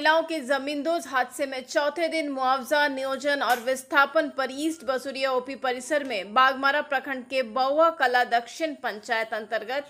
महिलाओं के जमींदोज हादसे में चौथे दिन मुआवजा नियोजन और विस्थापन पर ईस्ट बसुरिया ओपी परिसर में बागमारा प्रखंड के बउआ कला दक्षिण पंचायत अंतर्गत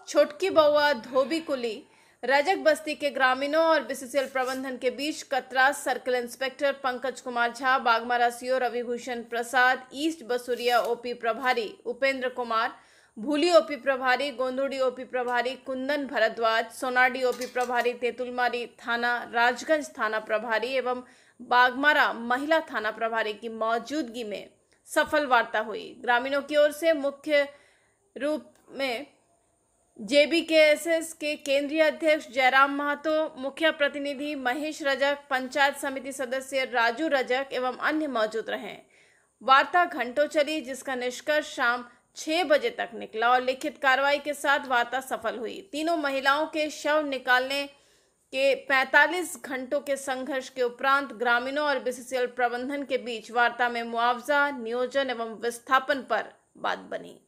छोटकी बउआ धोबी कुली रजक बस्ती के ग्रामीणों और बीसीसीएल प्रबंधन के बीच Katras circle inspector Pankaj Kumar Jha, Bagmara CO Ravibhushan Prasad, east Basuria OP प्रभारी उपेंद्र कुमार, भूली ओपी प्रभारी, गोंदुड़ी ओपी प्रभारी कुंदन भरद्वाज, सोनाडी ओपी प्रभारी तेतुलमारी थाना, राजगंज थाना प्रभारी एवं बागमारा महिला थाना प्रभारी की मौजूदगी में सफल वार्ता हुई। ग्रामीणों की ओर से मुख्य रूप में जेबीकेएसएस के केंद्रीय अध्यक्ष जयराम महतो, मुख्य प्रतिनिधि महेश रजक, पंचायत समिति सदस्य राजू रजक एवं अन्य मौजूद रहे। वार्ता घंटों चली, जिसका निष्कर्ष शाम 6 बजे तक निकला और लिखित कार्रवाई के साथ वार्ता सफल हुई। तीनों महिलाओं के शव निकालने के 45 घंटों के संघर्ष के उपरांत ग्रामीणों और बीसीसीएल प्रबंधन के बीच वार्ता में मुआवजा नियोजन एवं विस्थापन पर बात बनी,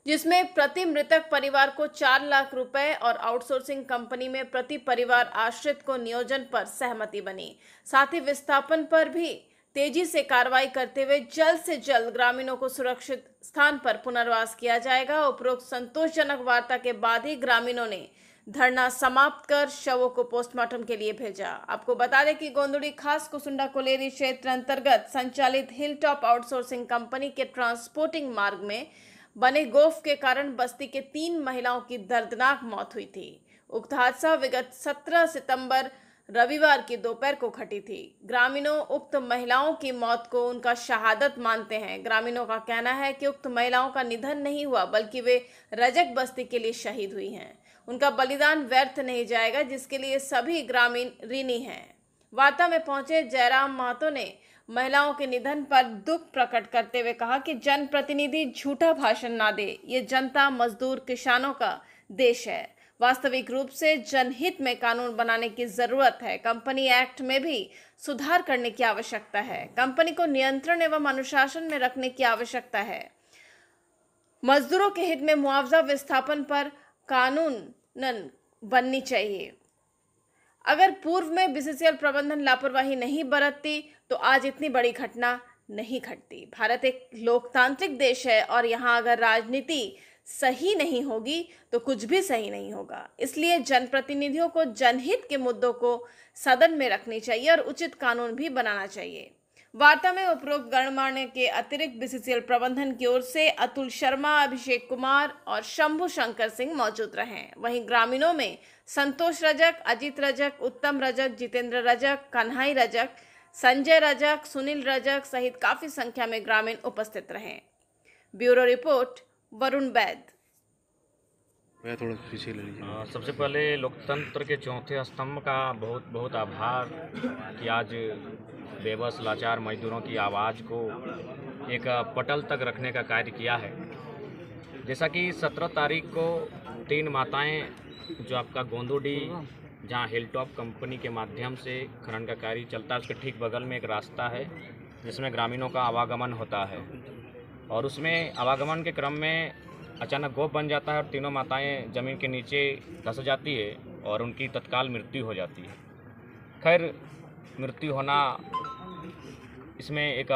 जिसमें प्रति मृतक परिवार को 4 लाख रुपए और आउटसोर्सिंग कंपनी में प्रति परिवार आश्रित को नियोजन पर सहमति बनी। साथ ही विस्थापन पर भी तेजी से कार्रवाई करते हुए जल्द से जल्द ग्रामीणों को सुरक्षित स्थान पर पुनर्वास किया जाएगा। उपरोक्त संतोषजनक वार्ता के बाद ही ग्रामीणों ने धरना समाप्त कर शवों को पोस्टमार्टम के लिए भेजा। आपको बता दें कि गोंदुड़ी खास कुसुंडा कोलेरी क्षेत्र अंतर्गत संचालित हिल टॉप आउटसोर्सिंग कंपनी के ट्रांसपोर्टिंग मार्ग में बने गोफ के कारण बस्ती के 3 महिलाओं की दर्दनाक मौत हुई थी। उक्त हादसा विगत 17 सितंबर रविवार की दोपहर को घटी थी। ग्रामीणों उक्त महिलाओं की मौत को उनका शहादत मानते हैं। ग्रामीणों का कहना है कि उक्त महिलाओं का निधन नहीं हुआ, बल्कि वे रजक बस्ती के लिए शहीद हुई हैं। उनका बलिदान व्यर्थ नहीं जाएगा, जिसके लिए सभी ग्रामीण ऋणी हैं। वार्ता में पहुंचे जयराम महतो ने महिलाओं के निधन पर दुख प्रकट करते हुए कहा कि जनप्रतिनिधि झूठा भाषण ना दे। ये जनता, मजदूर, किसानों का देश है। वास्तविक रूप से जनहित में कानून बनाने की जरूरत है। कंपनी एक्ट में भी सुधार करने की आवश्यकता है। कंपनी को नियंत्रण एवं अनुशासन में रखने की आवश्यकता है। मजदूरों के हित में मुआवजा विस्थापन पर कानून बननी चाहिए। अगर पूर्व में बीसीसीएल प्रबंधन लापरवाही नहीं बरतती तो आज इतनी बड़ी घटना नहीं घटती। भारत एक लोकतांत्रिक देश है और यहाँ अगर राजनीति सही नहीं होगी तो कुछ भी सही नहीं होगा। इसलिए जनप्रतिनिधियों को जनहित के मुद्दों को सदन में रखनी चाहिए और उचित कानून भी बनाना चाहिए। वार्ता में उपरोक्त गणमान्य के अतिरिक्त बीसीसीएल प्रबंधन की ओर से अतुल शर्मा, अभिषेक कुमार और शंभू शंकर सिंह मौजूद रहे। वहीं ग्रामीणों में संतोष रजक, अजीत रजक, उत्तम रजक, जितेंद्र रजक, कन्हाई रजक, संजय रजक, सुनील रजक सहित काफी संख्या में ग्रामीण उपस्थित रहे। ब्यूरो रिपोर्ट, वरुण वैद। थोड़ा पीछे ले लीजिए। सबसे पहले लोकतंत्र के चौथे स्तंभ का बहुत बहुत आभार कि आज बेबस लाचार मजदूरों की आवाज़ को एक पटल तक रखने का कार्य किया है। जैसा कि 17 तारीख को 3 माताएं जो आपका गोंदुड़ी, जहां हिलटॉप कंपनी के माध्यम से खनन का कार्य चलता है, उसके ठीक बगल में एक रास्ता है जिसमें ग्रामीणों का आवागमन होता है और उसमें आवागमन के क्रम में अचानक गोफ बन जाता है और तीनों माताएं ज़मीन के नीचे धंस जाती है और उनकी तत्काल मृत्यु हो जाती है। खैर, मृत्यु होना इसमें एक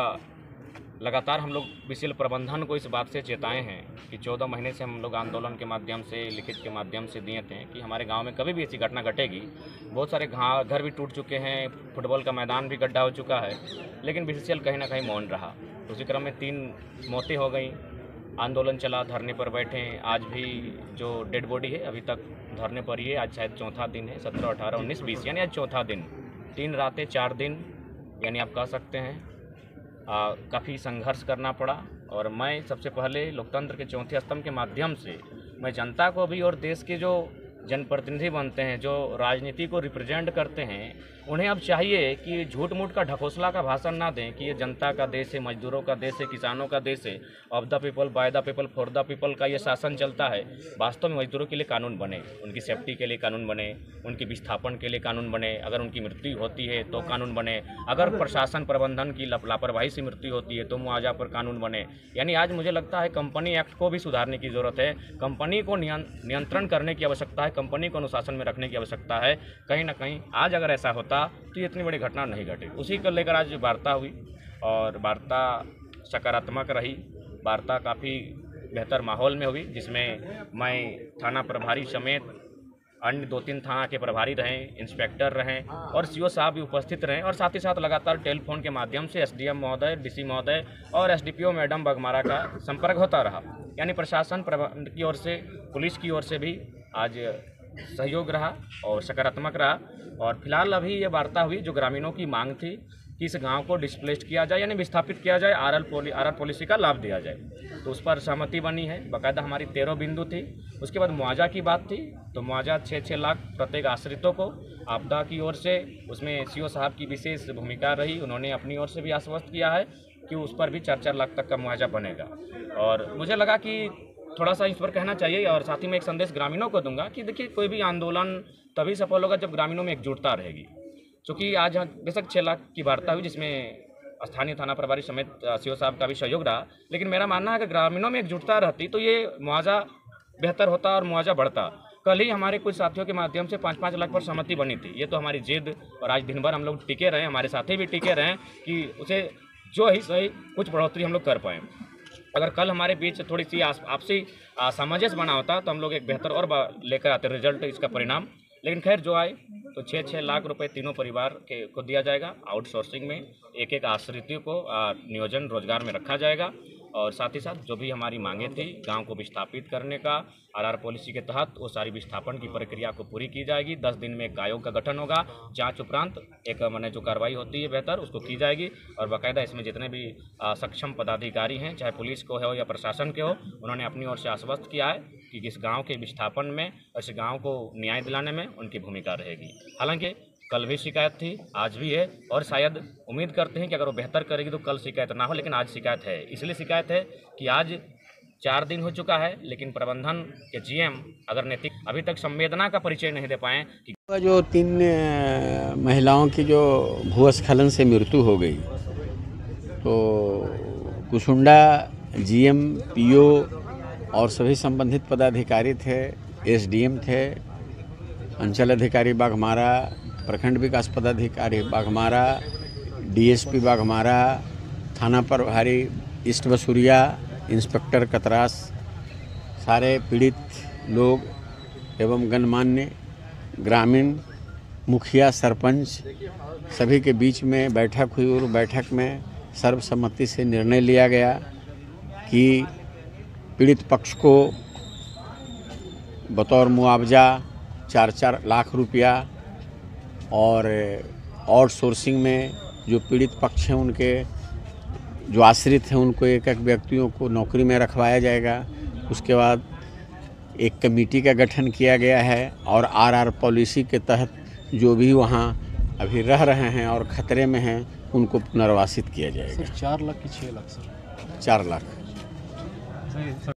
लगातार हम लोग बीसीसीएल प्रबंधन को इस बात से चेताए हैं कि 14 महीने से हम लोग आंदोलन के माध्यम से, लिखित के माध्यम से दिए थे कि हमारे गांव में कभी भी ऐसी घटना घटेगी। बहुत सारे घर भी टूट चुके हैं, फुटबॉल का मैदान भी गड्ढा हो चुका है, लेकिन बीसीसीएल कहीं ना कहीं मौन रहा। उसी क्रम में 3 मौतें हो गई। आंदोलन चला, धरने पर बैठे हैं। आज भी जो डेड बॉडी है अभी तक धरने पर ही है। आज शायद चौथा दिन है, 17, 18, 19, 20 यानी आज चौथा दिन। 3 रातें 4 दिन यानी आप कह सकते हैं काफ़ी संघर्ष करना पड़ा। और मैं सबसे पहले लोकतंत्र के चौथे स्तंभ के माध्यम से मैं जनता को भी और देश के जो जनप्रतिनिधि बनते हैं, जो राजनीति को रिप्रेजेंट करते हैं, उन्हें अब चाहिए कि झूठ मूठ का ढकोसला का भाषण ना दें कि ये जनता का देश है, मजदूरों का देश है, किसानों का देश है, of the people, by the people, for the people का ये शासन चलता है। वास्तव में मजदूरों के लिए कानून बने, उनकी सेफ्टी के लिए कानून बने, उनकी विस्थापन के लिए कानून बने, अगर उनकी मृत्यु होती है तो कानून बने, अगर प्रशासन प्रबंधन की लापरवाही से मृत्यु होती है तो मुआवजा पर कानून बने। यानी आज मुझे लगता है कंपनी एक्ट को भी सुधारने की ज़रूरत है। कंपनी को नियंत्रण करने की आवश्यकता है, कंपनी को अनुशासन में रखने की आवश्यकता है। कहीं ना कहीं आज अगर ऐसा होता तो ये इतनी बड़ी घटना नहीं घटी। उसी को लेकर आज वार्ता हुई और वार्ता सकारात्मक रही। वार्ता काफ़ी बेहतर माहौल में हुई, जिसमें मैं थाना प्रभारी समेत अन्य 2-3 थाना के प्रभारी रहें, इंस्पेक्टर रहें और सीओ साहब भी उपस्थित रहें और साथ ही साथ लगातार टेलीफोन के माध्यम से एसडीएम महोदय, डीसी महोदय और एसडीपीओ मैडम बघमारा का संपर्क होता रहा। यानी प्रशासन की ओर से, पुलिस की ओर से भी आज सहयोग रहा और सकारात्मक रहा। और फिलहाल अभी ये वार्ता हुई, जो ग्रामीणों की मांग थी कि इस गांव को डिस्प्लेस्ड किया जाए, यानी विस्थापित किया जाए, आरआर पॉलिसी का लाभ दिया जाए, तो उस पर सहमति बनी है। बाकायदा हमारी 13 बिंदु थी। उसके बाद मुआवजा की बात थी, तो मुआवजा 6-6 लाख प्रत्येक आश्रितों को आपदा की ओर से, उसमें सीओ साहब की विशेष भूमिका रही। उन्होंने अपनी ओर से भी आश्वस्त किया है कि उस पर भी 4-4 लाख तक का मुआवजा बनेगा। और मुझे लगा कि थोड़ा सा इस पर कहना चाहिए और साथ ही में एक संदेश ग्रामीणों को दूंगा कि देखिए, कोई भी आंदोलन तभी सफल होगा जब ग्रामीणों में एकजुटता रहेगी। चूँकि आज बेशक 6 लाख की वार्ता हुई, जिसमें स्थानीय थाना प्रभारी समेत सीओ साहब का भी सहयोग रहा, लेकिन मेरा मानना है कि ग्रामीणों में एकजुटता रहती तो ये मुआवजा बेहतर होता और मुआवजा बढ़ता। कल ही हमारे कुछ साथियों के माध्यम से 5-5 लाख पर सहमति बनी थी। ये तो हमारी जिद, और आज दिन भर हम लोग टिके रहे, हमारे साथी भी टिके रहे कि उसे जो ही सही कुछ बढ़ोतरी हम लोग कर पाएँ। अगर कल हमारे बीच थोड़ी सी आपसी सामंजस्य बना होता तो हम लोग एक बेहतर और लेकर आते रिजल्ट, इसका परिणाम। लेकिन खैर जो आए, तो 6-6 लाख रुपए तीनों परिवार को दिया जाएगा। आउटसोर्सिंग में एक आश्रित को नियोजन रोजगार में रखा जाएगा। और साथ ही साथ जो भी हमारी मांगे थी गांव को विस्थापित करने का, आरआर पॉलिसी के तहत वो सारी विस्थापन की प्रक्रिया को पूरी की जाएगी। 10 दिन में एक आयोग का गठन होगा, जांच उपरांत एक मैंने जो कार्रवाई होती है बेहतर उसको की जाएगी। और बाकायदा इसमें जितने भी सक्षम पदाधिकारी हैं, चाहे पुलिस को हो या प्रशासन के हो, उन्होंने अपनी ओर से आश्वस्त किया है कि इस गाँव के विस्थापन में और इस गाँव को न्याय दिलाने में उनकी भूमिका रहेगी। हालांकि कल भी शिकायत थी, आज भी है, और शायद उम्मीद करते हैं कि अगर वो बेहतर करेगी तो कल शिकायत ना हो, लेकिन आज शिकायत है। इसलिए शिकायत है कि आज 4 दिन हो चुका है, लेकिन प्रबंधन के जीएम अगर नैतिक अभी तक संवेदना का परिचय नहीं दे पाए कि जो 3 महिलाओं की जो भूस्खलन से मृत्यु हो गई, तो कुसुंडा जीएम, पीओ और सभी संबंधित पदाधिकारी थे, एसडीएम थे, अंचल अधिकारी बाघमारा, प्रखंड विकास पदाधिकारी बाघमारा, डीएसपी बाघमारा, थाना प्रभारी ईस्ट बसुरिया, इंस्पेक्टर कतरास, सारे पीड़ित लोग एवं गणमान्य ग्रामीण, मुखिया, सरपंच सभी के बीच में बैठक हुई और बैठक में सर्वसम्मति से निर्णय लिया गया कि पीड़ित पक्ष को बतौर मुआवजा 4-4 लाख रुपया और आउटसोर्सिंग में जो पीड़ित पक्ष हैं उनके जो आश्रित हैं उनको एक व्यक्तियों को नौकरी में रखवाया जाएगा। उसके बाद एक कमेटी का गठन किया गया है और आरआर पॉलिसी के तहत जो भी वहाँ अभी रह रहे हैं और खतरे में हैं उनको पुनर्वासित किया जाएगा। 4 लाख की 6 लाख सर? 4 लाख।